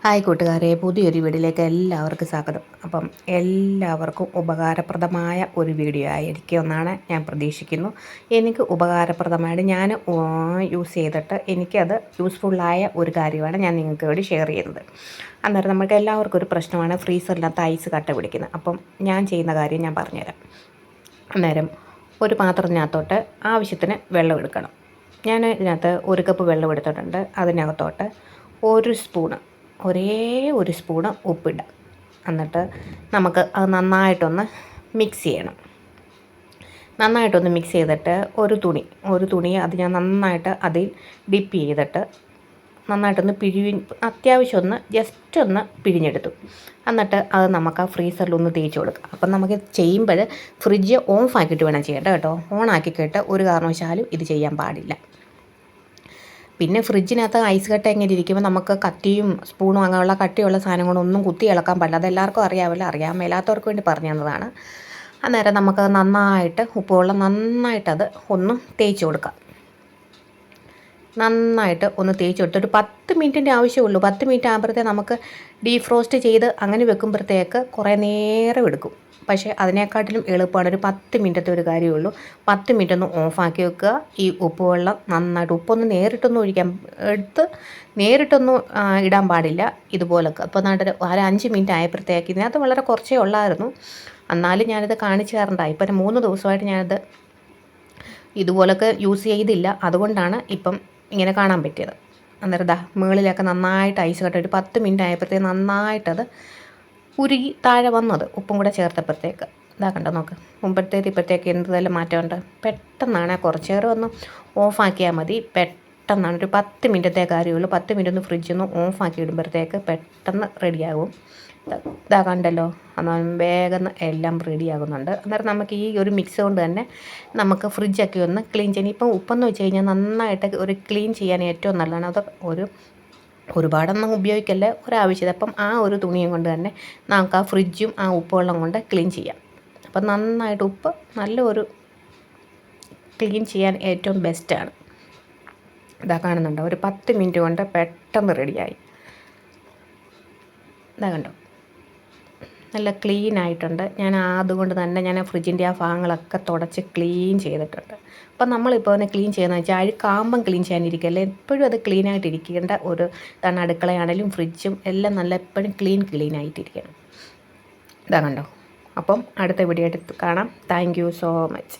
Hi കൂട്ടുകാരെ, പുതിയൊരു വീഡിയോയിലേക്ക് എല്ലാവർക്കും സ്വാഗതം. അപ്പം എല്ലാവർക്കും ഉപകാരപ്രദമായ ഒരു വീഡിയോ ആയിരിക്കുമെന്നാണ് ഞാൻ പ്രതീക്ഷിക്കുന്നു. എനിക്ക് ഉപകാരപ്രദമായിട്ട് ഞാൻ യൂസ് ചെയ്തിട്ട് എനിക്കത് യൂസ്ഫുള്ളായ ഒരു കാര്യമാണ് ഞാൻ നിങ്ങൾക്ക് വേണ്ടി ഷെയർ ചെയ്യുന്നത്. അന്നേരം നമുക്ക് എല്ലാവർക്കും ഒരു പ്രശ്നമാണ് ഫ്രീസറിനകത്ത് ഐസ് കട്ട പിടിക്കുന്നത്. അപ്പം ഞാൻ ചെയ്യുന്ന കാര്യം ഞാൻ പറഞ്ഞുതരാം. അന്നേരം ഒരു പാത്രത്തിനകത്തോട്ട് ആവശ്യത്തിന് വെള്ളം എടുക്കണം. ഞാൻ ഇതിനകത്ത് 1 കപ്പ് വെള്ളം എടുത്തിട്ടുണ്ട്. അതിനകത്തോട്ട് ഒരേ ഒരു സ്പൂണ് ഉപ്പിടാം. എന്നിട്ട് നമുക്ക് അത് നന്നായിട്ടൊന്ന് മിക്സ് ചെയ്യണം. നന്നായിട്ടൊന്ന് മിക്സ് ചെയ്തിട്ട് ഒരു തുണി അത് ഞാൻ നന്നായിട്ട് അതിൽ ഡിപ്പ് ചെയ്തിട്ട് നന്നായിട്ടൊന്ന് അത്യാവശ്യം ഒന്ന് ജസ്റ്റ് ഒന്ന് പിഴിഞ്ഞെടുത്തു. എന്നിട്ട് അത് നമുക്ക് ആ ഫ്രീസറിലൊന്ന് തേച്ച് കൊടുക്കാം. അപ്പം നമുക്ക് ചെയ്യുമ്പോൾ ഫ്രിഡ്ജ് ഓഫ് ആക്കിയിട്ട് വേണം ചെയ്യേണ്ടത് കേട്ടോ. ഓൺ ആക്കിയിട്ട് ഒരു കാരണവശാലും ഇത് ചെയ്യാൻ പാടില്ല. പിന്നെ ഫ്രിഡ്ജിനകത്ത് ഐസ് കട്ട എങ്ങനെ ഇരിക്കുമ്പോൾ നമുക്ക് കത്തിയും സ്പൂണും അങ്ങനെയുള്ള കട്ടിയുള്ള സാധനങ്ങളൊന്നും കുത്തി ഇളക്കാൻ പാടില്ല. അതെല്ലാവർക്കും അറിയാമല്ലോ. അറിയാൻ മേലാത്തവർക്ക് വേണ്ടി പറഞ്ഞു തന്നതാണ്. അന്നേരം നമുക്ക് നന്നായിട്ട് ഉപ്പുവെള്ളം നന്നായിട്ടത് ഒന്ന് തേച്ച് കൊടുക്കാം. നന്നായിട്ട് ഒന്ന് തേച്ച് കൊടുത്ത് ഒരു 10 മിനിറ്റിൻ്റെ ആവശ്യമുള്ളൂ. 10 മിനിറ്റ് ആകുമ്പോഴത്തേക്ക് നമുക്ക് ഡീഫ്രോസ്റ്റ് ചെയ്ത് അങ്ങനെ വെക്കുമ്പോഴത്തേക്ക് കുറേ നേരം എടുക്കും. പക്ഷേ അതിനെക്കാട്ടിലും എളുപ്പമാണ്. ഒരു 10 മിനിറ്റത്തെ ഒരു കാര്യമുള്ളൂ. 10 മിനിറ്റ് ഒന്ന് ഓഫാക്കി വെക്കുക. ഈ ഉപ്പുവെള്ളം നന്നായിട്ട് ഉപ്പൊന്ന് നേരിട്ടൊന്നും ഇടാൻ പാടില്ല. ഇതുപോലൊക്കെ അപ്പോൾ ഒരു 5 മിനിറ്റ് ആയപ്പോഴത്തേക്ക് ഇതിനകത്ത് വളരെ കുറച്ചേ ഉള്ളായിരുന്നു. എന്നാലും ഞാനിത് കാണിച്ചു തരണ്ടായി. ഇപ്പം 3 ദിവസമായിട്ട് ഞാനിത് ഇതുപോലൊക്കെ യൂസ് ചെയ്തില്ല. അതുകൊണ്ടാണ് ഇപ്പം ഇങ്ങനെ കാണാൻ പറ്റിയത്. അന്നേരം മുകളിലൊക്കെ നന്നായിട്ട് ഐസ് കട്ട ഒരു 10 മിനിറ്റ് ആയപ്പോഴത്തേക്ക് നന്നായിട്ടത് ഉരുകി താഴെ വന്നത് ഉപ്പും കൂടെ ചേർത്തപ്പോഴത്തേക്ക് കണ്ടോ നോക്ക്. മുമ്പത്തേക്ക് ഇപ്പോഴത്തേക്ക് എന്തെല്ലാം മാറ്റമുണ്ട്. പെട്ടെന്നാണ് കുറച്ച് നേരം ഒന്ന് ഓഫാക്കിയാൽ മതി. പെട്ടെന്നാണ് ഒരു 10 മിനിറ്റത്തെ കാര്യമുള്ളൂ. 10 മിനിറ്റ് ഒന്ന് ഫ്രിഡ്ജിൽ നിന്ന് ഓഫാക്കി ഇടുമ്പോഴത്തേക്ക് പെട്ടെന്ന് റെഡിയാകും. കണ്ടല്ലോ, എന്നാൽ വേഗം എല്ലാം റെഡിയാകുന്നുണ്ട്. അന്നേരം നമുക്ക് ഈ ഒരു മിക്സ് കൊണ്ട് തന്നെ നമുക്ക് ഫ്രിഡ്ജൊക്കെ ഒന്ന് ക്ലീൻ ചെയ്യാൻ. ഇപ്പം ഉപ്പെന്ന് വെച്ച് കഴിഞ്ഞാൽ നന്നായിട്ട് ഒരു ക്ലീൻ ചെയ്യാൻ ഏറ്റവും നല്ലതാണ്. അത് ഒരുപാടൊന്നും ഉപയോഗിക്കല്ലേ, ഒരാവശ്യത. അപ്പം ആ ഒരു തുണിയും കൊണ്ട് തന്നെ നമുക്ക് ആ ഫ്രിഡ്ജും ആ ഉപ്പുവെള്ളം കൊണ്ട് ക്ലീൻ ചെയ്യാം. അപ്പം നന്നായിട്ട് ഉപ്പ് നല്ലൊരു ക്ലീൻ ചെയ്യാൻ ഏറ്റവും ബെസ്റ്റാണ്. കാണുന്നുണ്ടോ, ഒരു 10 മിനിറ്റ് കൊണ്ട് പെട്ടെന്ന് റെഡിയായി. കണ്ടോ, നല്ല ക്ലീൻ ആയിട്ടുണ്ട്. ഞാൻ അതുകൊണ്ട് തന്നെ ഞാൻ ഫ്രിഡ്ജിൻ്റെ ആ ഭാഗങ്ങളൊക്കെ തുടച്ച് ക്ലീൻ ചെയ്തിട്ടുണ്ട്. അപ്പം നമ്മളിപ്പോൾ ഒന്ന് ക്ലീൻ ചെയ്യുന്നത് വെച്ചാൽ അഴുക്കാകുമ്പം ക്ലീൻ ചെയ്യാനിരിക്കല്ലേ, എപ്പോഴും അത് ക്ലീൻ ആയിട്ടിരിക്കേണ്ട ഒരു ഇതാണ്. അടുക്കളയാണെങ്കിലും ഫ്രിഡ്ജും എല്ലാം നല്ല എപ്പോഴും ക്ലീൻ ആയിട്ടിരിക്കണം. കണ്ടോ. അപ്പം അടുത്ത വീഡിയോ ആയിട്ട് കാണാം. Thank you so much.